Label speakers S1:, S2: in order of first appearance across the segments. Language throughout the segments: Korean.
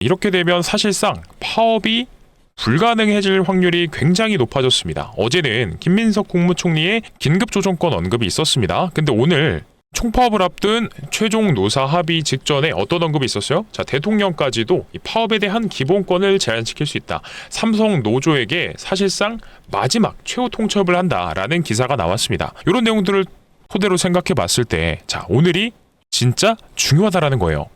S1: 이렇게 되면 사실상 파업이 불가능해질 확률이 굉장히 높아졌습니다. 어제는 김민석 국무총리의 긴급조정권 언급이 있었습니다. 근데 오늘 총파업을 앞둔 최종 노사 합의 직전에 어떤 언급이 있었어요? 자, 대통령까지도 이 파업에 대한 기본권을 제한시킬 수 있다. 삼성 노조에게 사실상 마지막 최후 통첩을 한다라는 기사가 나왔습니다. 이런 내용들을 토대로 생각해 봤을 때, 자, 오늘이 진짜 중요하다라는 거예요.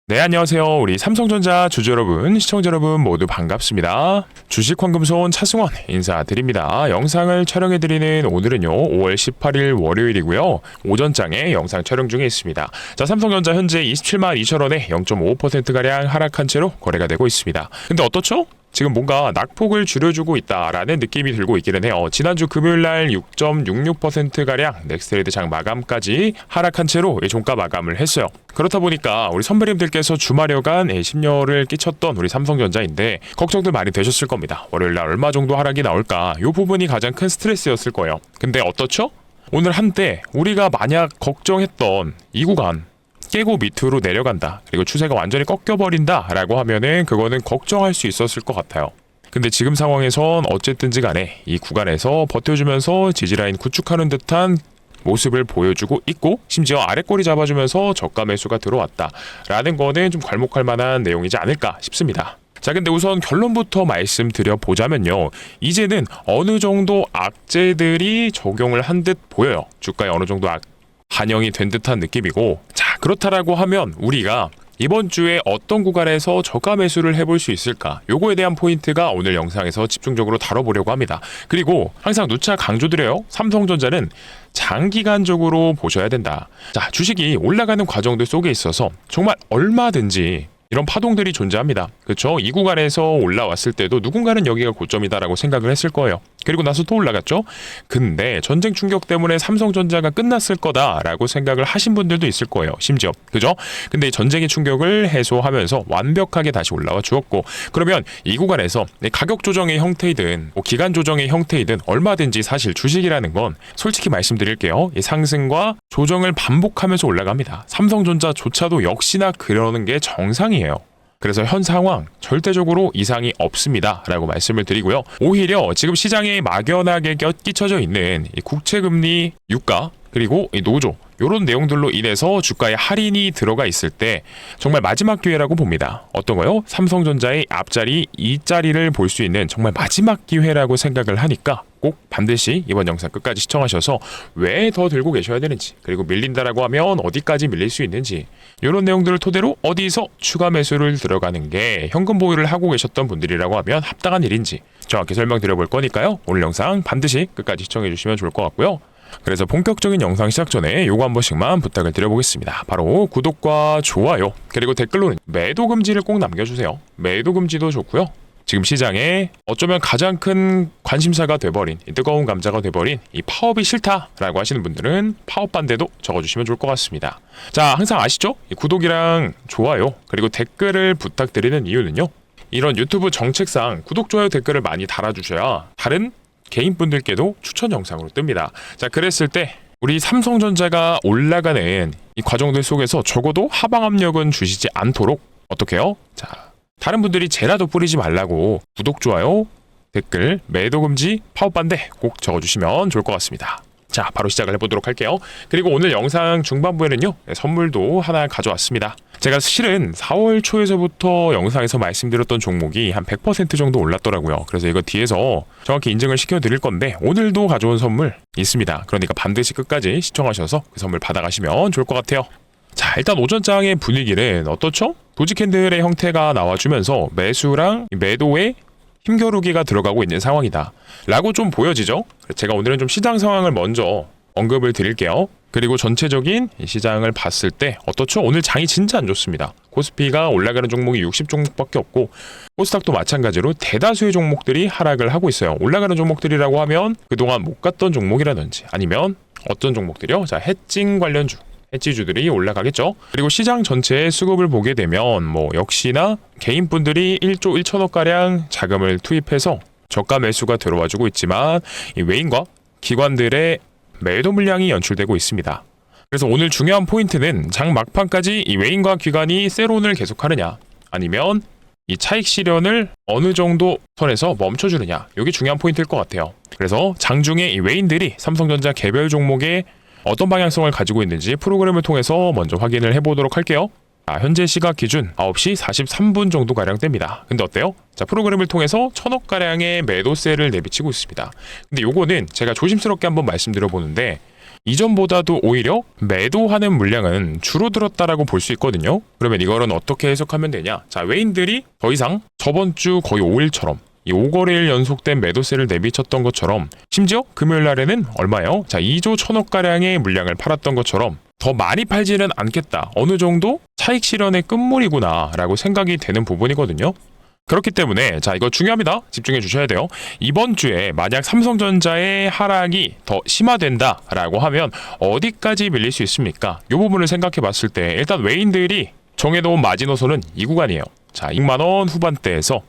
S1: 네, 안녕하세요. 우리 삼성전자 주주 여러분, 시청자 여러분 모두 반갑습니다. 주식황금손 차승원 인사드립니다. 영상을 촬영해드리는 오늘은요, 5월 18일 월요일이고요. 오전장에 영상 촬영 중에 있습니다. 자, 삼성전자 현재 27만 2천원에 0.5%가량 하락한 채로 거래가 되고 있습니다. 근데 어떻죠? 지금 뭔가 낙폭을 줄여주고 있다라는 느낌이 들고 있기는 해요. 지난주 금요일날 6.66%가량 넥스트레이드 장 마감까지 하락한 채로 종가 마감을 했어요. 그렇다 보니까 우리 선배님들께서 주말여간 심려를 끼쳤던 우리 삼성전자인데 걱정들 많이 되셨을 겁니다. 월요일날 얼마 정도 하락이 나올까? 이 부분이 가장 큰 스트레스였을 거예요. 근데 어떻죠? 오늘 한때 우리가 만약 걱정했던 이 구간 깨고 밑으로 내려간다, 그리고 추세가 완전히 꺾여버린다 라고 하면은 그거는 걱정할 수 있었을 것 같아요. 근데 지금 상황에선 어쨌든지 간에 이 구간에서 버텨주면서 지지라인 구축하는 듯한 모습을 보여주고 있고, 심지어 아랫꼬리 잡아주면서 저가 매수가 들어왔다 라는 거는 좀 괄목할 만한 내용이지 않을까 싶습니다. 자, 근데 우선 결론부터 말씀드려 보자면요, 이제는 어느 정도 악재들이 적용을 한 듯 보여요. 주가에 어느 정도 반영이 된 듯한 느낌이고, 자, 그렇다라고 하면 우리가 이번 주에 어떤 구간에서 저가 매수를 해볼 수 있을까? 요거에 대한 포인트가 오늘 영상에서 집중적으로 다뤄보려고 합니다. 그리고 항상 누차 강조드려요. 삼성전자는 장기간적으로 보셔야 된다. 자, 주식이 올라가는 과정들 속에 있어서 정말 얼마든지 이런 파동들이 존재합니다. 그렇죠? 이 구간에서 올라왔을 때도 누군가는 여기가 고점이다라고 생각을 했을 거예요. 그리고 나서 또 올라갔죠? 근데 전쟁 충격 때문에 삼성전자가 끝났을 거다라고 생각을 하신 분들도 있을 거예요. 심지어. 그죠? 근데 전쟁의 충격을 해소하면서 완벽하게 다시 올라와 주었고, 그러면 이 구간에서 가격 조정의 형태이든 기간 조정의 형태이든 얼마든지 사실 주식이라는 건 솔직히 말씀드릴게요. 이 상승과 조정을 반복하면서 올라갑니다. 삼성전자조차도 역시나 그러는 게 정상이에요. 그래서 현 상황 절대적으로 이상이 없습니다 라고 말씀을 드리고요. 오히려 지금 시장에 막연하게 끼쳐져 있는 이 국채금리 유가, 그리고 이 노조, 이런 내용들로 인해서 주가에 할인이 들어가 있을 때 정말 마지막 기회라고 봅니다. 어떤 거요? 삼성전자의 앞자리 2자리를 볼 수 있는 정말 마지막 기회라고 생각을 하니까 꼭 반드시 이번 영상 끝까지 시청하셔서 왜 더 들고 계셔야 되는지, 그리고 밀린다라고 하면 어디까지 밀릴 수 있는지, 이런 내용들을 토대로 어디서 추가 매수를 들어가는 게 현금 보유를 하고 계셨던 분들이라고 하면 합당한 일인지 정확히 설명드려 볼 거니까요. 오늘 영상 반드시 끝까지 시청해 주시면 좋을 것 같고요. 그래서 본격적인 영상 시작 전에 요거 한 번씩만 부탁을 드려보겠습니다. 바로 구독과 좋아요, 그리고 댓글로는 매도 금지를 꼭 남겨주세요. 매도 금지도 좋고요. 지금 시장에 어쩌면 가장 큰 관심사가 돼버린, 뜨거운 감자가 돼버린 이 파업이 싫다라고 하시는 분들은 파업 반대도 적어주시면 좋을 것 같습니다. 자, 항상 아시죠? 이 구독이랑 좋아요, 그리고 댓글을 부탁드리는 이유는요, 이런 유튜브 정책상 구독, 좋아요, 댓글을 많이 달아주셔야 다른 개인분들께도 추천 영상으로 뜹니다. 자, 그랬을 때 우리 삼성전자가 올라가는 이 과정들 속에서 적어도 하방 압력은 주시지 않도록 어떻게 해요? 자, 다른 분들이 재라도 뿌리지 말라고 구독, 좋아요, 댓글, 매도 금지, 파업 반대 꼭 적어주시면 좋을 것 같습니다. 자, 바로 시작을 해보도록 할게요. 그리고 오늘 영상 중반부에는요, 선물도 하나 가져왔습니다. 제가 실은 4월 초에서부터 영상에서 말씀드렸던 종목이 한 100% 정도 올랐더라고요. 그래서 이거 뒤에서 정확히 인증을 시켜드릴 건데 오늘도 가져온 선물 있습니다. 그러니까 반드시 끝까지 시청하셔서 그 선물 받아가시면 좋을 것 같아요. 자, 일단 오전장의 분위기는 어떻죠? 도지 캔들의 형태가 나와주면서 매수랑 매도의 힘겨루기가 들어가고 있는 상황이다 라고 좀 보여지죠? 제가 오늘은 좀 시장 상황을 먼저 언급을 드릴게요. 그리고 전체적인 시장을 봤을 때 어떻죠? 오늘 장이 진짜 안 좋습니다. 코스피가 올라가는 종목이 60종목밖에 없고 코스닥도 마찬가지로 대다수의 종목들이 하락을 하고 있어요. 올라가는 종목들이라고 하면 그동안 못 갔던 종목이라든지 아니면 어떤 종목들이요? 자, 해칭 관련주, 해지주들이 올라가겠죠. 그리고 시장 전체의 수급을 보게 되면 역시나 개인분들이 1조 1천억가량 자금을 투입해서 저가 매수가 들어와주고 있지만 이 외인과 기관들의 매도 물량이 연출되고 있습니다. 그래서 오늘 중요한 포인트는 장 막판까지 이 외인과 기관이 세론을 계속하느냐, 아니면 이 차익 실현을 어느 정도 선에서 멈춰주느냐, 이게 중요한 포인트일 것 같아요. 그래서 장중에 이 외인들이 삼성전자 개별 종목에 어떤 방향성을 가지고 있는지 프로그램을 통해서 먼저 확인을 해보도록 할게요. 현재 시각 기준 9시 43분 정도가량 됩니다. 근데 어때요? 자, 프로그램을 통해서 1000억가량의 매도세를 내비치고 있습니다. 근데 요거는 제가 조심스럽게 한번 말씀드려보는데, 이전보다도 오히려 매도하는 물량은 줄어들었다라고 볼 수 있거든요. 그러면 이거는 어떻게 해석하면 되냐? 자, 외인들이 더 이상 저번 주 거의 5일처럼 이 5거래일 연속된 매도세를 내비쳤던 것처럼, 심지어 금요일 날에는 얼마예요? 자, 2조 1000억가량의 물량을 팔았던 것처럼 더 많이 팔지는 않겠다, 어느 정도 차익 실현의 끝물이구나 라고 생각이 되는 부분이거든요. 그렇기 때문에 자, 이거 중요합니다. 집중해 주셔야 돼요. 이번 주에 만약 삼성전자의 하락이 더 심화된다 라고 하면 어디까지 밀릴 수 있습니까? 이 부분을 생각해 봤을 때 일단 외인들이 정해놓은 마지노선은 이 구간이에요. 자, 6만원 후반대에서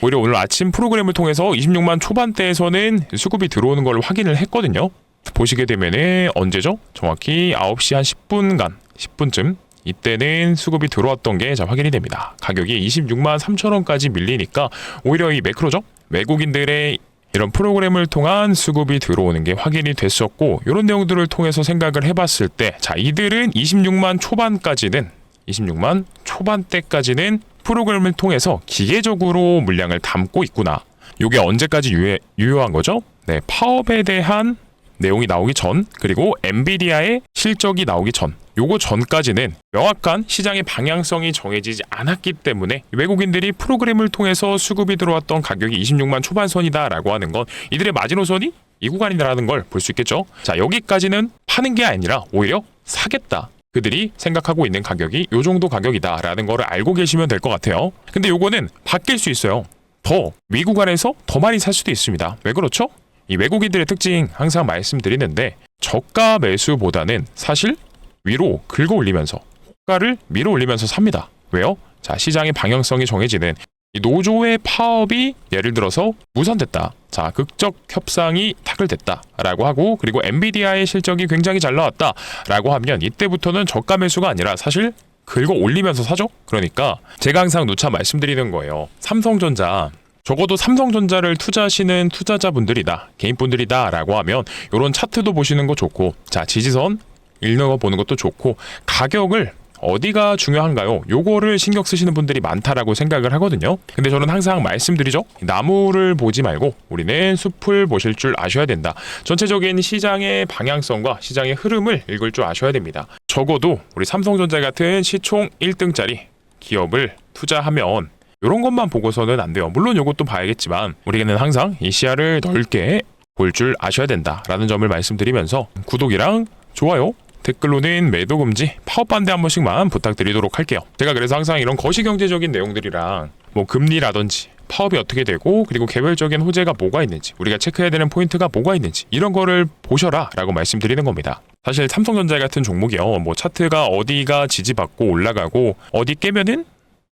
S1: 오히려 오늘 아침 프로그램을 통해서 26만 초반대에서는 수급이 들어오는 걸 확인을 했거든요. 보시게 되면은 언제죠? 정확히 9시 한 10분간 10분쯤 이때는 수급이 들어왔던 게 확인이 됩니다. 가격이 26만 3천원까지 밀리니까 오히려 이 매크로죠? 외국인들의 이런 프로그램을 통한 수급이 들어오는 게 확인이 됐었고, 이런 내용들을 통해서 생각을 해봤을 때, 자, 이들은 26만 초반까지는 26만 초반대까지는 프로그램을 통해서 기계적으로 물량을 담고 있구나. 이게 언제까지 유효한 거죠? 네, 파업에 대한 내용이 나오기 전, 그리고 엔비디아의 실적이 나오기 전, 요거 전까지는 명확한 시장의 방향성이 정해지지 않았기 때문에 외국인들이 프로그램을 통해서 수급이 들어왔던 가격이 26만 초반선이다 라고 하는 건 이들의 마지노선이 이 구간이라는 걸 볼 수 있겠죠. 자, 여기까지는 파는 게 아니라 오히려 사겠다, 그들이 생각하고 있는 가격이 요 정도 가격이다 라는 거를 알고 계시면 될 것 같아요. 근데 요거는 바뀔 수 있어요. 더 위구간에서 더 많이 살 수도 있습니다. 왜 그렇죠? 이 외국인들의 특징 항상 말씀드리는데, 저가 매수보다는 사실 위로 긁어 올리면서 호가를 밀어 올리면서 삽니다. 왜요? 자, 시장의 방향성이 정해지는 이 노조의 파업이 예를 들어서 무산됐다, 자, 극적 협상이 타결됐다 라고 하고, 그리고 엔비디아의 실적이 굉장히 잘 나왔다 라고 하면 이때부터는 저가 매수가 아니라 사실 긁어 올리면서 사죠. 그러니까 제가 항상 누차 말씀드리는 거예요. 삼성전자, 적어도 삼성전자를 투자하시는 투자자분들이다, 개인분들이다 라고 하면 이런 차트도 보시는 거 좋고, 자, 지지선 읽어보는 것도 좋고, 가격을 어디가 중요한가요? 요거를 신경 쓰시는 분들이 많다라고 생각을 하거든요. 근데 저는 항상 말씀드리죠. 나무를 보지 말고 우리는 숲을 보실 줄 아셔야 된다. 전체적인 시장의 방향성과 시장의 흐름을 읽을 줄 아셔야 됩니다. 적어도 우리 삼성전자 같은 시총 1등짜리 기업을 투자하면 이런 것만 보고서는 안 돼요. 물론 이것도 봐야겠지만 우리는 항상 이 시야를 넓게 볼 줄 아셔야 된다라는 점을 말씀드리면서, 구독이랑 좋아요, 댓글로는 매도 금지, 파업 반대 한 번씩만 부탁드리도록 할게요. 제가 그래서 항상 이런 거시경제적인 내용들이랑 뭐 금리라든지 파업이 어떻게 되고, 그리고 개별적인 호재가 뭐가 있는지, 우리가 체크해야 되는 포인트가 뭐가 있는지, 이런 거를 보셔라 라고 말씀드리는 겁니다. 사실 삼성전자 같은 종목이요, 뭐 차트가 어디가 지지받고 올라가고 어디 깨면은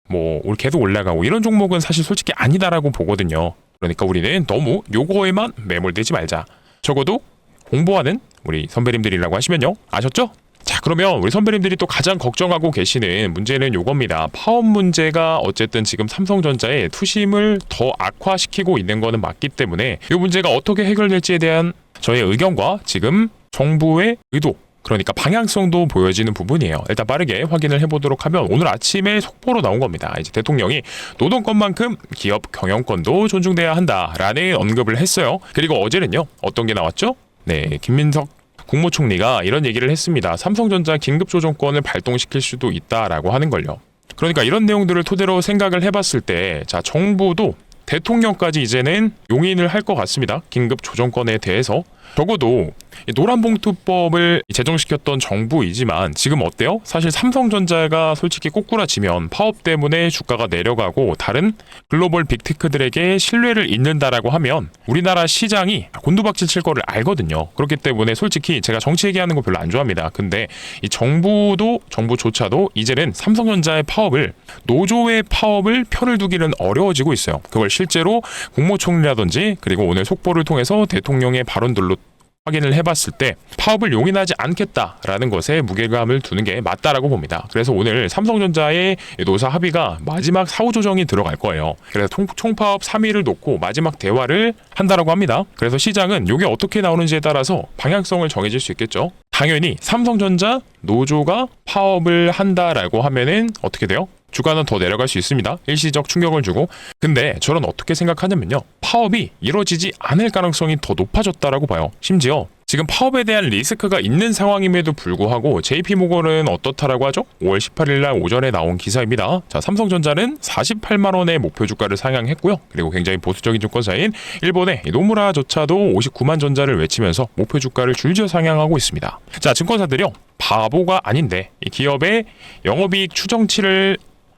S1: 뭐 계속 올라가고 이런 종목은 사실 솔직히 아니다라고 보거든요. 그러니까 우리는 너무 요거에만 매몰되지 말자. 적어도 공부하는 우리 선배님들이라고 하시면요, 아셨죠? 자, 그러면 우리 선배님들이 또 가장 걱정하고 계시는 문제는 요겁니다. 파업 문제가 어쨌든 지금 삼성전자의 투심을 더 악화시키고 있는 거는 맞기 때문에 이 문제가 어떻게 해결될지에 대한 저의 의견과 지금 정부의 의도, 그러니까 방향성도 보여지는 부분이에요. 일단 빠르게 확인을 해보도록 하면, 오늘 아침에 속보로 나온 겁니다. 이제 대통령이 노동권만큼 기업 경영권도 존중돼야 한다라는 언급을 했어요. 그리고 어제는요, 어떤 게 나왔죠? 네, 김민석 국무총리가 이런 얘기를 했습니다. 삼성전자 긴급조정권을 발동시킬 수도 있다라고 하는 걸요. 그러니까 이런 내용들을 토대로 생각을 해봤을 때, 자, 정부도 대통령까지 이제는 용인을 할 것 같습니다. 긴급조정권에 대해서. 적어도 노란봉투법을 제정시켰던 정부이지만 지금 어때요? 사실 삼성전자가 솔직히 꼬꾸라지면 파업 때문에 주가가 내려가고 다른 글로벌 빅테크들에게 신뢰를 잃는다라고 하면 우리나라 시장이 곤두박질 칠 거를 알거든요. 그렇기 때문에 솔직히 제가 정치 얘기하는 거 별로 안 좋아합니다. 근데 이 정부조차도 이제는 삼성전자의 파업을, 노조의 파업을 편을 두기는 어려워지고 있어요. 그걸 실제로 국무총리라든지 그리고 오늘 속보를 통해서 대통령의 발언들로 확인을 해봤을 때 파업을 용인하지 않겠다라는 것에 무게감을 두는 게 맞다라고 봅니다. 그래서 오늘 삼성전자의 노사 합의가 마지막 사후 조정이 들어갈 거예요. 그래서 총파업 3일을 놓고 마지막 대화를 한다라고 합니다. 그래서 시장은 이게 어떻게 나오는지에 따라서 방향성을 정해질 수 있겠죠. 당연히 삼성전자 노조가 파업을 한다라고 하면은 어떻게 돼요? 주가는 더 내려갈 수 있습니다. 일시적 충격을 주고. 근데 저는 어떻게 생각하냐면요, 파업이 이루어지지 않을 가능성이 더 높아졌다라고 봐요. 심지어 지금 파업에 대한 리스크가 있는 상황임에도 불구하고 JP모건은 어떻다라고 하죠? 5월 18일 날 오전에 나온 기사입니다. 자, 삼성전자는 48만 원의 목표 주가를 상향했고요. 그리고 굉장히 보수적인 증권사인 일본의 노무라조차도 59만 전자를 외치면서 목표 주가를 줄지어 상향하고 있습니다. 자, 증권사들이요, 바보가 아닌데 이 기업의 영업이익 추정치를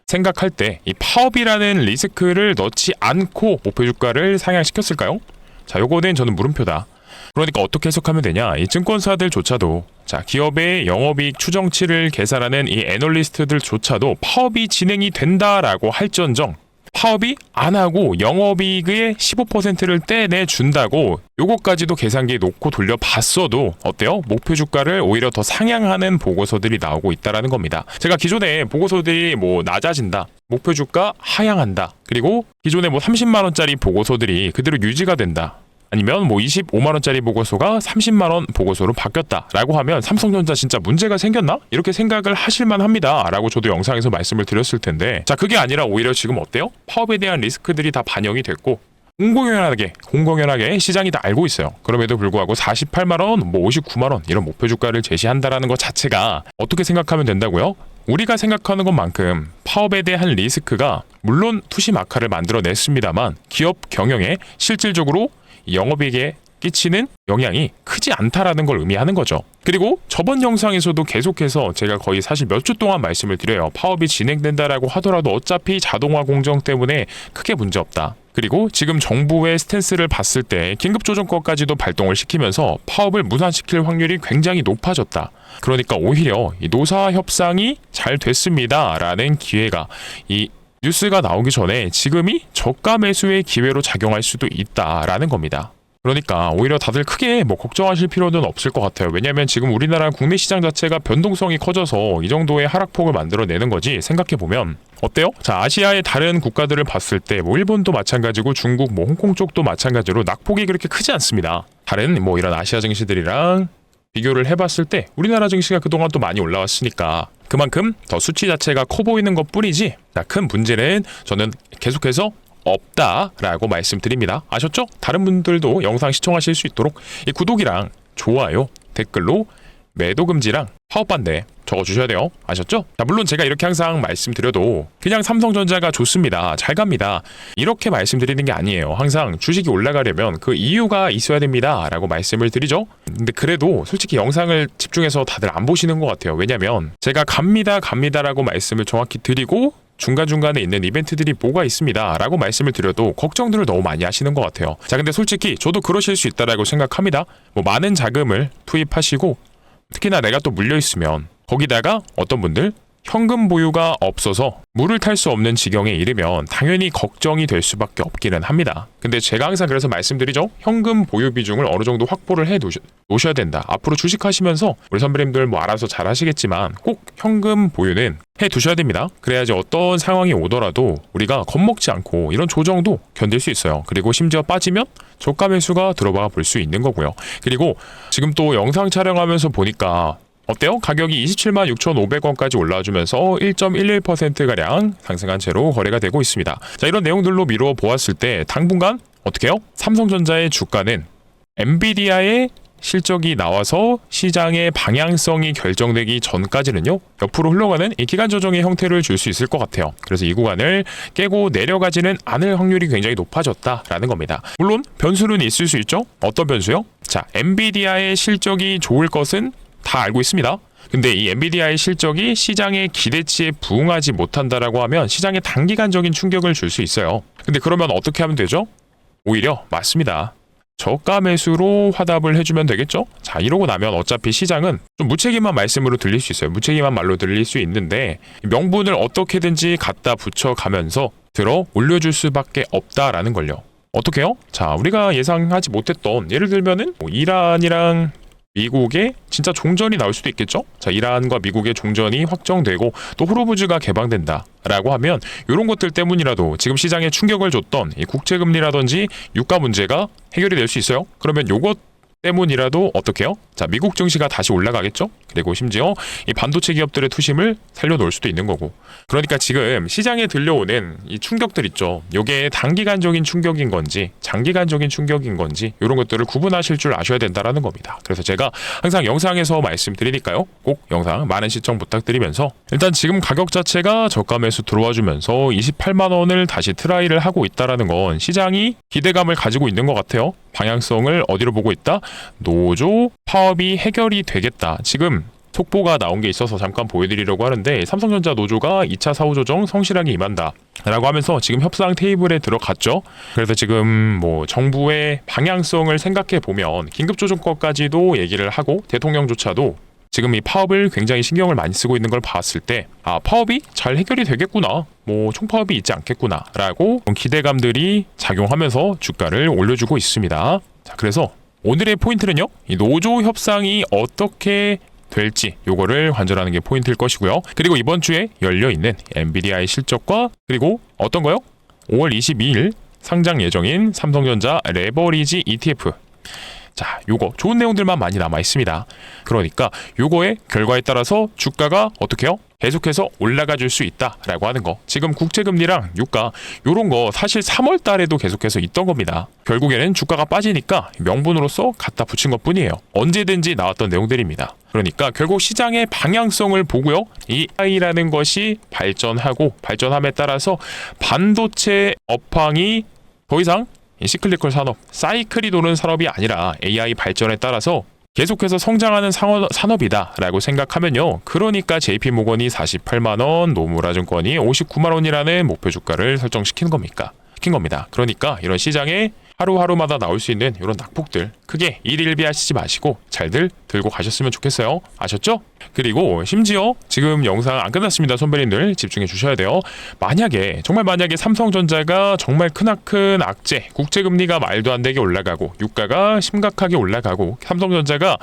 S1: 생각할 때 이 파업이라는 리스크를 넣지 않고 목표 주가를 상향시켰을까요? 자, 요거는 저는 물음표다. 그러니까 어떻게 해석하면 되냐? 이 증권사들조차도, 자, 기업의 영업이익 추정치를 계산하는 이 애널리스트들조차도 파업이 진행이 된다라고 할지언정 파업이 안 하고 영업이익의 15%를 떼내준다고 요거까지도 계산기에 놓고 돌려봤어도 어때요? 목표 주가를 오히려 더 상향하는 보고서들이 나오고 있다라는 겁니다. 제가 기존에 보고서들이 뭐 낮아진다, 목표 주가 하향한다, 그리고 기존에 뭐 30만 원짜리 보고서들이 그대로 유지가 된다, 아니면 뭐 25만 원짜리 보고서가 30만 원 보고서로 바뀌었다라고 하면 삼성전자 진짜 문제가 생겼나? 이렇게 생각을 하실만 합니다라고 저도 영상에서 말씀을 드렸을 텐데, 자, 그게 아니라 오히려 지금 어때요? 파업에 대한 리스크들이 다 반영이 됐고 공공연하게 시장이 다 알고 있어요. 그럼에도 불구하고 48만 원, 뭐 59만 원 이런 목표 주가를 제시한다라는 것 자체가 어떻게 생각하면 된다고요? 우리가 생각하는 것만큼 파업에 대한 리스크가 물론 투시마카를 만들어냈습니다만 기업 경영에 실질적으로 영업이익에 끼치는 영향이 크지 않다라는 걸 의미하는 거죠. 그리고 저번 영상에서도 계속해서 제가 거의 사실 몇 주 동안 말씀을 드려요. 파업이 진행된다라고 하더라도 어차피 자동화 공정 때문에 크게 문제없다. 그리고 지금 정부의 스탠스를 봤을 때 긴급조정법까지도 발동을 시키면서 파업을 무산시킬 확률이 굉장히 높아졌다. 그러니까 오히려 이 노사 협상이 잘 됐습니다라는 기회가, 이 뉴스가 나오기 전에 지금이 저가 매수의 기회로 작용할 수도 있다라는 겁니다. 그러니까 오히려 다들 크게 뭐 걱정하실 필요는 없을 것 같아요. 왜냐하면 지금 우리나라 국내 시장 자체가 변동성이 커져서 이 정도의 하락폭을 만들어내는 거지. 생각해보면 어때요? 자, 아시아의 다른 국가들을 봤을 때 뭐 일본도 마찬가지고 중국, 뭐 홍콩 쪽도 마찬가지로 낙폭이 그렇게 크지 않습니다. 다른 뭐 이런 아시아 증시들이랑 비교를 해봤을 때 우리나라 증시가 그동안 또 많이 올라왔으니까 그만큼 더 수치 자체가 커 보이는 것 뿐이지, 자, 큰 문제는 저는 계속해서 없다라고 말씀드립니다. 아셨죠? 다른 분들도 영상 시청하실 수 있도록 이 구독이랑 좋아요, 댓글로 매도 금지랑 파업 반대 적어주셔야 돼요. 아셨죠? 자, 물론 제가 이렇게 항상 말씀드려도 그냥 삼성전자가 좋습니다, 잘 갑니다, 이렇게 말씀드리는 게 아니에요. 항상 주식이 올라가려면 그 이유가 있어야 됩니다 라고 말씀을 드리죠. 근데 그래도 솔직히 영상을 집중해서 다들 안 보시는 것 같아요. 왜냐면 제가 갑니다라고 말씀을 정확히 드리고 중간중간에 있는 이벤트들이 뭐가 있습니다 라고 말씀을 드려도 걱정들을 너무 많이 하시는 것 같아요. 자, 근데 솔직히 저도 그러실 수 있다라고 생각합니다. 뭐 많은 자금을 투입하시고 특히나 내가 또 물려있으면 거기다가 어떤 분들 현금 보유가 없어서 물을 탈 수 없는 지경에 이르면 당연히 걱정이 될 수밖에 없기는 합니다. 근데 제가 항상 그래서 말씀드리죠. 현금 보유 비중을 어느 정도 확보를 해 놓으셔야 된다. 앞으로 주식하시면서 우리 선배님들 뭐 알아서 잘 하시겠지만 꼭 현금 보유는 해 두셔야 됩니다. 그래야지 어떤 상황이 오더라도 우리가 겁먹지 않고 이런 조정도 견딜 수 있어요. 그리고 심지어 빠지면 저가 매수가 들어봐 볼 수 있는 거고요. 그리고 지금 또 영상 촬영하면서 보니까 어때요? 가격이 27만 6,500원까지 올라와주면서 1.11%가량 상승한 채로 거래가 되고 있습니다. 자, 이런 내용들로 미루어 보았을 때 당분간 어떻게 해요? 삼성전자의 주가는 엔비디아의 실적이 나와서 시장의 방향성이 결정되기 전까지는요, 옆으로 흘러가는 이 기간 조정의 형태를 줄 수 있을 것 같아요. 그래서 이 구간을 깨고 내려가지는 않을 확률이 굉장히 높아졌다라는 겁니다. 물론 변수는 있을 수 있죠. 어떤 변수요? 자, 엔비디아의 실적이 좋을 것은 다 알고 있습니다. 근데 이 엔비디아의 실적이 시장의 기대치에 부응하지 못한다라고 하면 시장에 단기간적인 충격을 줄 수 있어요. 근데 그러면 어떻게 하면 되죠? 오히려 맞습니다. 저가 매수로 화답을 해주면 되겠죠? 자, 이러고 나면 어차피 시장은 좀 무책임한 말씀으로 들릴 수 있어요. 무책임한 말로 들릴 수 있는데 명분을 어떻게든지 갖다 붙여가면서 들어 올려줄 수밖에 없다라는 걸요. 어떻게요? 자, 우리가 예상하지 못했던, 예를 들면은 뭐 이란이랑 미국의 진짜 종전이 나올 수도 있겠죠? 자, 이란과 미국의 종전이 확정되고 또 호르무즈가 개방된다 라고 하면 이런 것들 때문이라도 지금 시장에 충격을 줬던 이 국채금리라든지 유가 문제가 해결이 될 수 있어요. 그러면 요것 때문이라도 어떻게 해요? 자, 미국 증시가 다시 올라가겠죠? 그리고 심지어 이 반도체 기업들의 투심을 살려놓을 수도 있는 거고. 그러니까 지금 시장에 들려오는 이 충격들 있죠. 요게 단기간적인 충격인 건지 장기간적인 충격인 건지 이런 것들을 구분하실 줄 아셔야 된다라는 겁니다. 그래서 제가 항상 영상에서 말씀드리니까요. 꼭 영상 많은 시청 부탁드리면서 일단 지금 가격 자체가 저가 매수 들어와 주면서 28만 원을 다시 트라이를 하고 있다라는 건 시장이 기대감을 가지고 있는 것 같아요. 방향성을 어디로 보고 있다? 노조 파업이 해결이 되겠다. 지금 속보가 나온 게 있어서 잠깐 보여드리려고 하는데 삼성전자 노조가 2차 사후 조정 성실하게 임한다 라고 하면서 지금 협상 테이블에 들어갔죠. 그래서 지금 뭐 정부의 방향성을 생각해 보면 긴급조정법까지도 얘기를 하고 대통령조차도 지금 이 파업을 굉장히 신경을 많이 쓰고 있는 걸 봤을 때 파업이 잘 해결이 되겠구나, 뭐 총파업이 있지 않겠구나 라고 기대감들이 작용하면서 주가를 올려주고 있습니다. 자, 그래서 오늘의 포인트는요, 이 노조 협상이 어떻게 될지 요거를 관절하는 게 포인트일 것이고요. 그리고 이번 주에 열려있는 엔비디아의 실적과 그리고 어떤 거요? 5월 22일 상장 예정인 삼성전자 레버리지 ETF. 자, 요거 좋은 내용들만 많이 남아 있습니다. 그러니까 요거의 결과에 따라서 주가가 어떻게 해요? 계속해서 올라가 줄 수 있다라고 하는 거. 지금 국채금리랑 유가 요런 거 사실 3월 달에도 계속해서 있던 겁니다. 결국에는 주가가 빠지니까 명분으로서 갖다 붙인 것뿐이에요. 언제든지 나왔던 내용들입니다. 그러니까 결국 시장의 방향성을 보고요. 이 AI라는 것이 발전함에 따라서 반도체 업황이 더 이상 시클리컬 산업, 사이클이 도는 산업이 아니라 AI 발전에 따라서 계속해서 성장하는 산업이다라고 생각하면요. 그러니까 JP모건이 48만원, 노무라증권이 59만원이라는 목표 주가를 설정시킨 겁니다. 그러니까 이런 시장에 하루하루마다 나올 수 있는 이런 낙폭들 크게 일일비하시지 마시고 잘들 들고 가셨으면 좋겠어요. 아셨죠? 그리고 심지어 지금 영상 안 끝났습니다. 선배님들 집중해 주셔야 돼요. 만약에 삼성전자가 정말 크나큰 악재, 국채금리가 말도 안 되게 올라가고 유가가 심각하게 올라가고 삼성전자가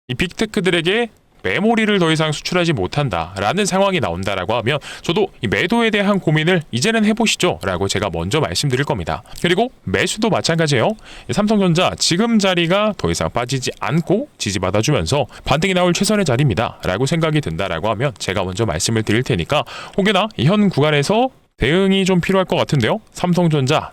S1: 이 빅테크들에게 메모리를 더 이상 수출하지 못한다라는 상황이 나온다라고 하면 저도 이 매도에 대한 고민을 이제는 해보시죠 라고 제가 먼저 말씀드릴 겁니다. 그리고 매수도 마찬가지예요. 삼성전자 지금 자리가 더 이상 빠지지 않고 지지받아주면서 반등이 나올 최선의 자리입니다 라고 생각이 든다라고 하면 제가 먼저 말씀을 드릴 테니까 혹여나 현 구간에서 대응이 좀 필요할 것 같은데요. 삼성전자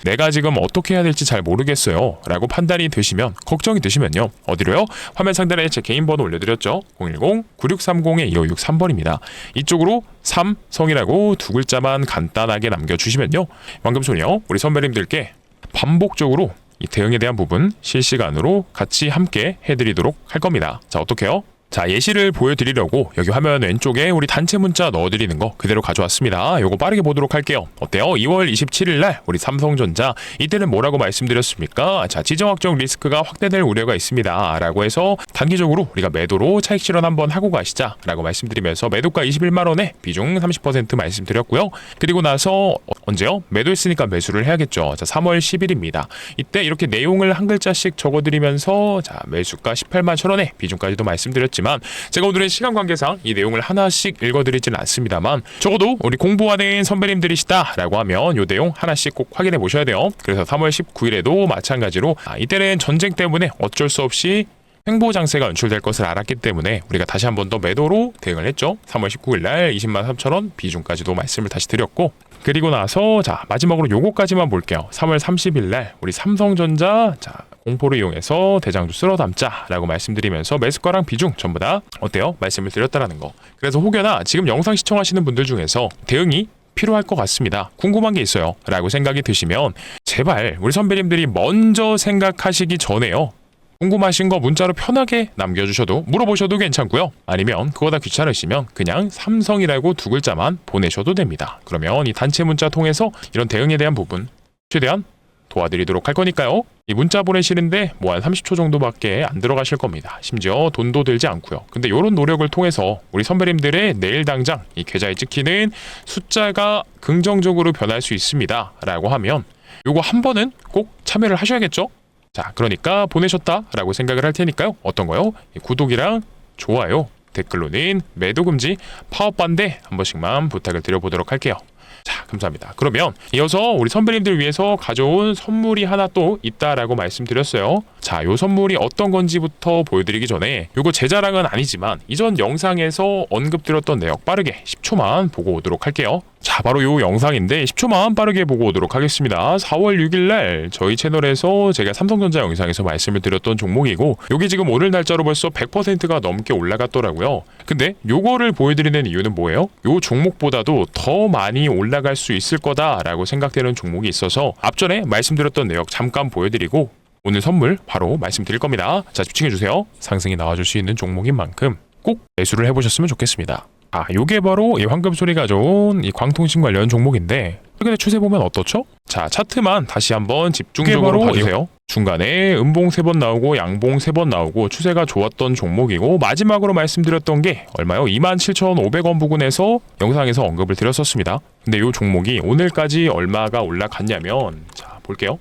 S1: 내가 지금 어떻게 해야 될지 잘 모르겠어요 라고 판단이 되시면, 걱정이 되시면요, 어디로요? 화면 상단에 제 개인 번호 올려드렸죠. 010-9630-2563번입니다. 이쪽으로 삼성이라고 두 글자만 간단하게 남겨주시면요, 방금전에요 우리 선배님들께 반복적으로 이 대응에 대한 부분 실시간으로 같이 함께 해드리도록 할 겁니다. 자, 어떻게요? 자, 예시를 보여드리려고 여기 화면 왼쪽에 우리 단체 문자 넣어드리는 거 그대로 가져왔습니다. 요거 빠르게 보도록 할게요. 어때요? 2월 27일 날 우리 삼성전자 이때는 뭐라고 말씀드렸습니까? 자, 지정 확정 리스크가 확대될 우려가 있습니다 라고 해서 단기적으로 우리가 매도로 차익 실현 한번 하고 가시자 라고 말씀드리면서 매도가 21만원에 비중 30% 말씀드렸고요. 그리고 나서 언제요? 매도했으니까 매수를 해야겠죠. 자, 3월 10일입니다. 이때 이렇게 내용을 한 글자씩 적어드리면서 자, 매수가 18만 1천원에 비중까지도 말씀드렸지만 제가 오늘은 시간 관계상 이 내용을 하나씩 읽어드리지는 않습니다만 적어도 우리 공부하는 선배님들이시다 라고 하면 이 내용 하나씩 꼭 확인해 보셔야 돼요. 그래서 3월 19일에도 마찬가지로 이때는 전쟁 때문에 어쩔 수 없이 횡보 장세가 연출될 것을 알았기 때문에 우리가 다시 한 번 더 매도로 대응을 했죠. 3월 19일 날 20만 3천원 비중까지도 말씀을 다시 드렸고, 그리고 나서 자, 마지막으로 요거까지만 볼게요. 3월 30일 날 우리 삼성전자 자, 공포를 이용해서 대장주 쓸어 담자 라고 말씀드리면서 매수가랑 비중 전부 다 어때요? 말씀을 드렸다라는 거. 그래서 혹여나 지금 영상 시청하시는 분들 중에서 대응이 필요할 것 같습니다, 궁금한 게 있어요 라고 생각이 드시면 제발 우리 선배님들이 먼저 생각하시기 전에요, 궁금하신 거 문자로 편하게 남겨주셔도, 물어보셔도 괜찮고요. 아니면 그거다 귀찮으시면 그냥 삼성이라고 두 글자만 보내셔도 됩니다. 그러면 이 단체 문자 통해서 이런 대응에 대한 부분 최대한 도와드리도록 할 거니까요. 이 문자 보내시는데 뭐 한 30초 정도밖에 안 들어가실 겁니다. 심지어 돈도 들지 않고요. 근데 이런 노력을 통해서 우리 선배님들의 내일 당장 이 계좌에 찍히는 숫자가 긍정적으로 변할 수 있습니다 라고 하면 요거 한 번은 꼭 참여를 하셔야겠죠? 자, 그러니까 보내셨다라고 생각을 할 테니까요. 어떤 거요? 구독이랑 좋아요, 댓글로는 매도 금지, 파업 반대 한 번씩만 부탁을 드려보도록 할게요. 자, 감사합니다. 그러면 이어서 우리 선배님들 위해서 가져온 선물이 하나 또 있다라고 말씀드렸어요. 자, 요 선물이 어떤 건지부터 보여드리기 전에 요거 제 자랑은 아니지만 이전 영상에서 언급드렸던 내역 빠르게 10초만 보고 오도록 할게요. 자, 바로 요 영상인데 10초만 빠르게 보고 오도록 하겠습니다. 4월 6일날 저희 채널에서 제가 삼성전자 영상에서 말씀을 드렸던 종목이고 요게 지금 오늘 날짜로 벌써 100%가 넘게 올라갔더라고요. 근데 요거를 보여드리는 이유는 뭐예요? 요 종목보다도 더 많이 올라갈 수 있을 거다라고 생각되는 종목이 있어서 앞전에 말씀드렸던 내역 잠깐 보여드리고 오늘 선물 바로 말씀드릴 겁니다. 자, 집중해주세요. 상승이 나와줄 수 있는 종목인 만큼 꼭 매수를 해보셨으면 좋겠습니다. 아, 요게 바로 이 황금소리가 좋은 이 광통신 관련 종목인데 최근에 추세 보면 어떻죠? 자, 차트만 다시 한번 집중적으로 봐주세요. 중간에 음봉 3번 나오고 양봉 3번 나오고 추세가 좋았던 종목이고 마지막으로 말씀드렸던 게 얼마요? 27,500원 부근에서 영상에서 언급을 드렸었습니다. 근데 요 종목이 오늘까지 얼마가 올라갔냐면 자, 볼게요.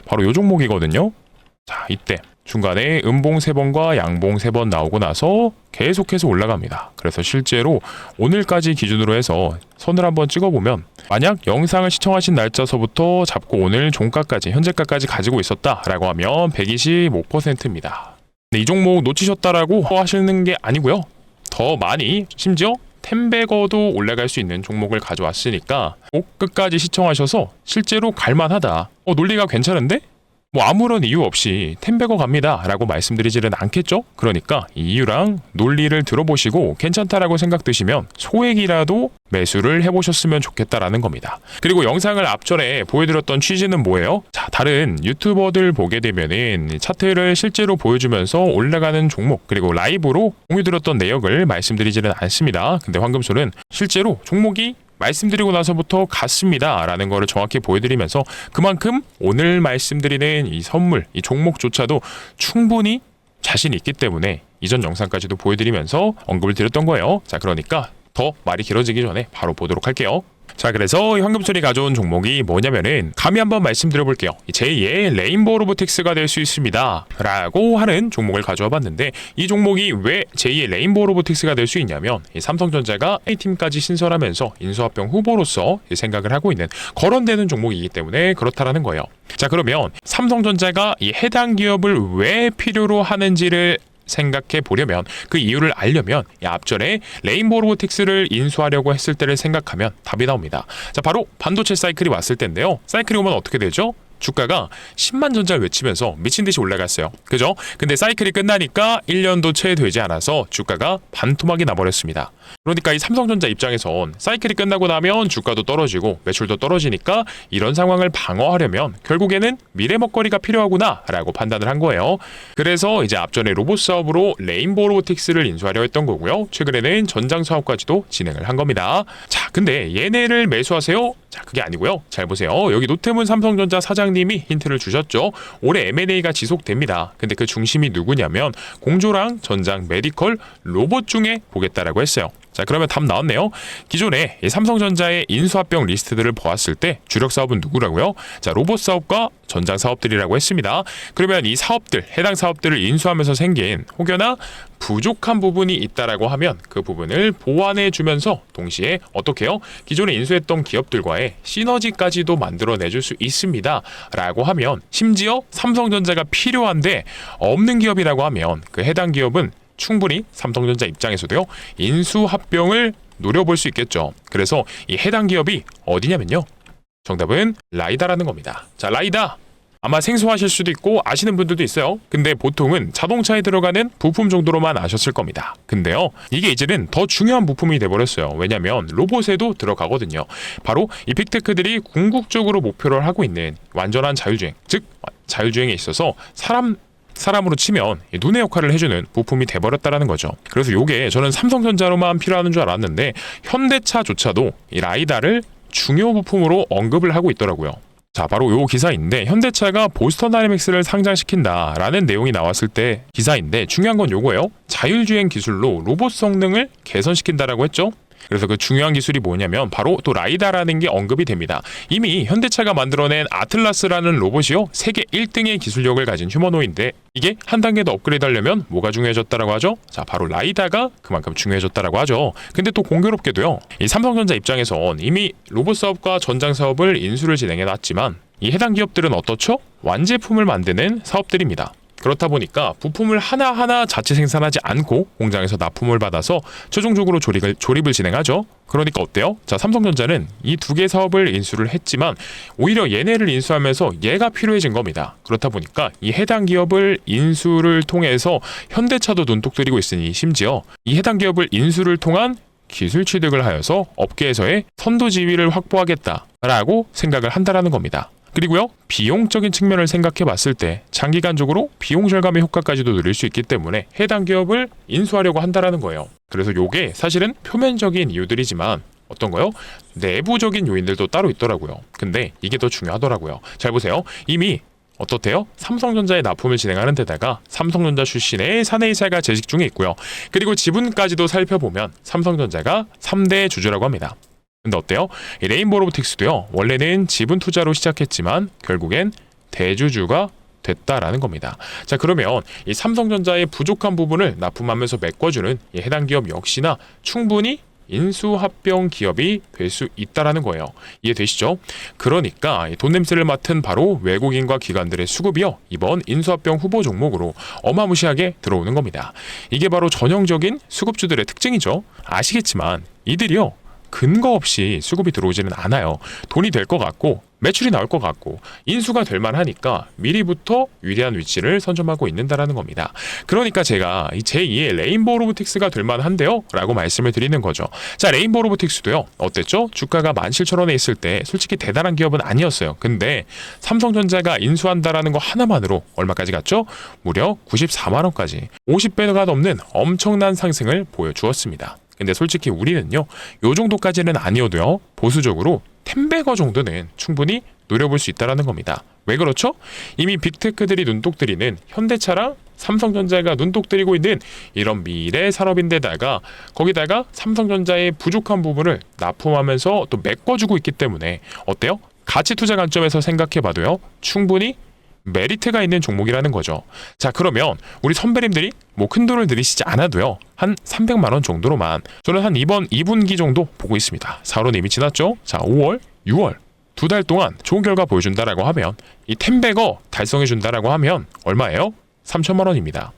S1: 바로 요 종목이거든요. 자, 이때 중간에 음봉 3번과 양봉 3번 나오고 나서 계속해서 올라갑니다. 그래서 실제로 오늘까지 기준으로 해서 선을 한번 찍어보면 만약 영상을 시청하신 날짜서부터 잡고 오늘 종가까지 현재가까지 가지고 있었다라고 하면 125%입니다. 근데 이 종목 놓치셨다라고 하시는 게 아니고요. 더 많이 심지어 텐베거도 올라갈 수 있는 종목을 가져왔으니까 꼭 끝까지 시청하셔서 실제로 갈만하다. 논리가 괜찮은데? 뭐 아무런 이유 없이 텐베거 갑니다 라고 말씀드리지는 않겠죠? 그러니까 이 이유랑 논리를 들어보시고 괜찮다라고 생각되시면 소액이라도 매수를 해보셨으면 좋겠다라는 겁니다. 그리고 영상을 앞전에 보여드렸던 취지는 뭐예요? 자, 다른 유튜버들 보게 되면은 차트를 실제로 보여주면서 올라가는 종목 그리고 라이브로 공유드렸던 내역을 말씀드리지는 않습니다. 근데 황금소는 실제로 종목이 말씀드리고 나서부터 갔습니다 라는 거를 정확히 보여드리면서 그만큼 오늘 말씀드리는 이 선물, 이 종목조차도 충분히 자신 있기 때문에 이전 영상까지도 보여드리면서 언급을 드렸던 거예요. 자, 그러니까 더 말이 길어지기 전에 바로 보도록 할게요. 자, 그래서 이 황금소리 가져온 종목이 뭐냐면은 감히 한번 말씀드려볼게요. 제2의 레인보우 로보틱스가 될 수 있습니다 라고 하는 종목을 가져와 봤는데 이 종목이 왜 제2의 레인보우 로보틱스가 될 수 있냐면 이 삼성전자가 A팀까지 신설하면서 인수합병 후보로서 생각을 하고 있는 거론되는 종목이기 때문에 그렇다라는 거예요. 자, 그러면 삼성전자가 이 해당 기업을 왜 필요로 하는지를 생각해 보려면 그 이유를 알려면 앞전에 레인보우 로보틱스를 인수하려고 했을 때를 생각하면 답이 나옵니다. 자, 바로 반도체 사이클이 왔을 때인데요. 사이클이 오면 어떻게 되죠? 주가가 10만 전자를 외치면서 미친듯이 올라갔어요. 그죠? 근데 사이클이 끝나니까 1년도 채 되지 않아서 주가가 반토막이 나버렸습니다. 그러니까 이 삼성전자 입장에선 사이클이 끝나고 나면 주가도 떨어지고 매출도 떨어지니까 이런 상황을 방어하려면 결국에는 미래 먹거리가 필요하구나 라고 판단을 한 거예요. 그래서 이제 앞전에 로봇 사업으로 레인보우 로보틱스를 인수하려 했던 거고요. 최근에는 전장 사업까지도 진행을 한 겁니다. 자, 근데 얘네를 매수하세요? 자, 그게 아니고요. 잘 보세요. 여기 노태문 삼성전자 사장님이 힌트를 주셨죠. 올해 M&A가 지속됩니다. 근데 그 중심이 누구냐면 공조랑 전장, 메디컬, 로봇 중에 보겠다라고 했어요. 자, 그러면 답 나왔네요. 기존에 삼성전자의 인수합병 리스트들을 보았을 때 주력 사업은 누구라고요? 자, 로봇 사업과 전장 사업들이라고 했습니다. 그러면 이 사업들, 해당 사업들을 인수하면서 생긴 혹여나 부족한 부분이 있다라고 하면 그 부분을 보완해 주면서 동시에 어떻게 해요? 기존에 인수했던 기업들과의 시너지까지도 만들어내줄 수 있습니다 라고 하면 심지어 삼성전자가 필요한데 없는 기업이라고 하면 그 해당 기업은 충분히 삼성전자 입장에서도요 인수합병을 노려볼 수 있겠죠. 그래서 이 해당 기업이 어디냐면요, 정답은 라이다라는 겁니다. 자, 라이다 아마 생소하실 수도 있고 아시는 분들도 있어요. 근데 보통은 자동차에 들어가는 부품 정도로만 아셨을 겁니다. 근데요, 이게 이제는 더 중요한 부품이 돼버렸어요. 왜냐면 로봇에도 들어가거든요. 바로 이 빅테크들이 궁극적으로 목표를 하고 있는 완전한 자율주행, 즉 자율주행에 있어서 사람으로 치면 눈의 역할을 해주는 부품이 돼버렸다라는 거죠. 그래서 요게 저는 삼성전자로만 필요한 줄 알았는데 현대차조차도 이 라이다를 중요 부품으로 언급을 하고 있더라고요. 자, 바로 요 기사인데 현대차가 보스턴 다이내믹스를 상장시킨다라는 내용이 나왔을 때 기사인데 중요한 건 요거예요. 자율주행 기술로 로봇 성능을 개선시킨다라고 했죠. 그래서 그 중요한 기술이 뭐냐면 바로 또 라이다라는 게 언급이 됩니다. 이미 현대차가 만들어낸 아틀라스라는 로봇이요, 세계 1등의 기술력을 가진 휴머노인데 이게 한 단계 더 업그레이드하려면 뭐가 중요해졌다라고 하죠? 자, 바로 라이다가 그만큼 중요해졌다라고 하죠. 근데 또 공교롭게도요, 이 삼성전자 입장에선 이미 로봇 사업과 전장 사업을 인수를 진행해놨지만 이 해당 기업들은 어떻죠? 완제품을 만드는 사업들입니다. 그렇다 보니까 부품을 하나하나 자체 생산하지 않고 공장에서 납품을 받아서 최종적으로 조립을 진행하죠. 그러니까 어때요? 자, 삼성전자는 이 두 개 사업을 인수를 했지만 오히려 얘네를 인수하면서 얘가 필요해진 겁니다. 그렇다 보니까 이 해당 기업을 인수를 통해서 현대차도 눈독 들이고 있으니 심지어 이 해당 기업을 인수를 통한 기술 취득을 하여서 업계에서의 선도 지위를 확보하겠다라고 생각을 한다라는 겁니다. 그리고요, 비용적인 측면을 생각해 봤을 때 장기간적으로 비용 절감의 효과까지도 누릴 수 있기 때문에 해당 기업을 인수하려고 한다라는 거예요. 그래서 요게 사실은 표면적인 이유들이지만 어떤 거요? 내부적인 요인들도 따로 있더라고요. 근데 이게 더 중요하더라고요. 잘 보세요. 이미 어떻대요? 삼성전자에 납품을 진행하는 데다가 삼성전자 출신의 사내이사가 재직 중에 있고요. 그리고 지분까지도 살펴보면 삼성전자가 3대 주주라고 합니다. 근데 어때요? 이 레인보우 로보틱스도요, 원래는 지분 투자로 시작했지만 결국엔 대주주가 됐다라는 겁니다. 자, 그러면 이 삼성전자의 부족한 부분을 납품하면서 메꿔주는 이 해당 기업 역시나 충분히 인수합병 기업이 될 수 있다라는 거예요. 이해되시죠? 그러니까 돈 냄새를 맡은 바로 외국인과 기관들의 수급이요, 이번 인수합병 후보 종목으로 어마무시하게 들어오는 겁니다. 이게 바로 전형적인 수급주들의 특징이죠. 아시겠지만 이들이요, 근거 없이 수급이 들어오지는 않아요. 돈이 될 것 같고 매출이 나올 것 같고 인수가 될 만하니까 미리부터 유리한 위치를 선점하고 있는다라는 겁니다. 그러니까 제가 이 제2의 레인보우 로보틱스가 될 만한데요 라고 말씀을 드리는 거죠. 자, 레인보우 로보틱스도요, 어땠죠? 주가가 17,000원에 있을 때 솔직히 대단한 기업은 아니었어요. 근데 삼성전자가 인수한다라는 거 하나만으로 얼마까지 갔죠? 무려 94만원까지 50배가 넘는 엄청난 상승을 보여주었습니다. 근데 솔직히 우리는요, 요 정도까지는 아니어도요, 보수적으로 10배거 정도는 충분히 노려볼 수 있다는 겁니다. 왜 그렇죠? 이미 빅테크들이 눈독 들이는 현대차랑 삼성전자가 눈독 들이고 있는 이런 미래 산업인데다가 거기다가 삼성전자의 부족한 부분을 납품하면서 또 메꿔주고 있기 때문에 어때요? 가치 투자 관점에서 생각해봐도요, 충분히 메리트가 있는 종목이라는 거죠. 자, 그러면 우리 선배님들이 뭐 큰 돈을 들이시지 않아도요, 한 300만원 정도로만 저는 한 이번 2분기 정도 보고 있습니다. 4월은 이미 지났죠? 자, 5월, 6월 두 달 동안 좋은 결과 보여준다라고 하면 이 10배거 달성해준다라고 하면 얼마예요? 3천만원입니다.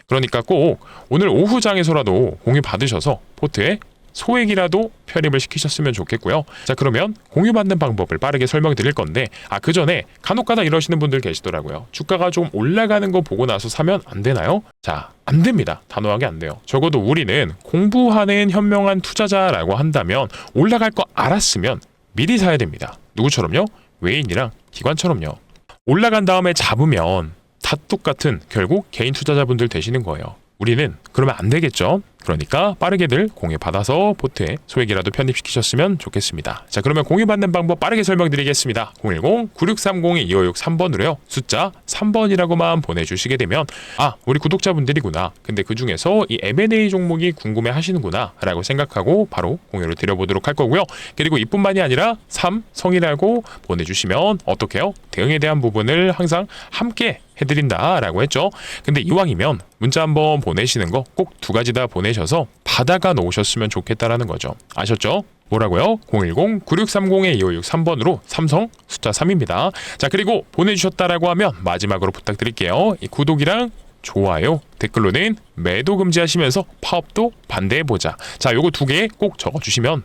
S1: 그러니까 꼭 오늘 오후 장에서라도 공유 받으셔서 포트에 소액이라도 편입을 시키셨으면 좋겠고요. 자, 그러면 공유받는 방법을 빠르게 설명드릴 건데 그 전에 간혹가다 이러시는 분들 계시더라고요. 주가가 좀 올라가는 거 보고 나서 사면 안 되나요? 자, 안 됩니다. 단호하게 안 돼요. 적어도 우리는 공부하는 현명한 투자자라고 한다면 올라갈 거 알았으면 미리 사야 됩니다. 누구처럼요? 외인이랑 기관처럼요. 올라간 다음에 잡으면 다 똑같은 결국 개인 투자자분들 되시는 거예요. 우리는 그러면 안 되겠죠. 그러니까 빠르게들 공유 받아서 포트에 소액이라도 편입시키셨으면 좋겠습니다. 자, 그러면 공유 받는 방법 빠르게 설명드리겠습니다. 010-9630-2563번으로요. 숫자 3번이라고만 보내주시게 되면 우리 구독자분들이구나. 근데 그 중에서 이 M&A 종목이 궁금해 하시는구나 라고 생각하고 바로 공유를 드려보도록 할 거고요. 그리고 이뿐만이 아니라 삼성이라고 보내주시면 어떡해요? 대응에 대한 부분을 항상 함께 해드린다라고 했죠. 근데 이왕이면 문자 한번 보내시는 거 꼭 2가지 다 보내셔서 받아가 놓으셨으면 좋겠다라는 거죠. 아셨죠? 뭐라고요? 010-9630-2563번으로 삼성 숫자 3입니다. 자, 그리고 보내주셨다라고 하면 마지막으로 부탁드릴게요. 이 구독이랑 좋아요, 댓글로는 매도 금지하시면서 파업도 반대해보자. 자, 요거 2개 꼭 적어주시면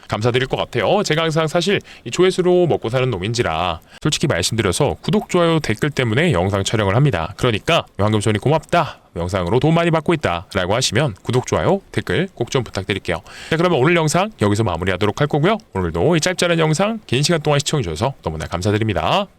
S1: 감사드릴 것 같아요. 제가 항상 사실 이 조회수로 먹고 사는 놈인지라 솔직히 말씀드려서 구독, 좋아요, 댓글 때문에 영상 촬영을 합니다. 그러니까 황금손이 고맙다, 영상으로 돈 많이 받고 있다 라고 하시면 구독, 좋아요, 댓글 꼭 좀 부탁드릴게요. 자, 그러면 오늘 영상 여기서 마무리하도록 할 거고요. 오늘도 이 짧지 않은 영상 긴 시간 동안 시청해주셔서 너무나 감사드립니다.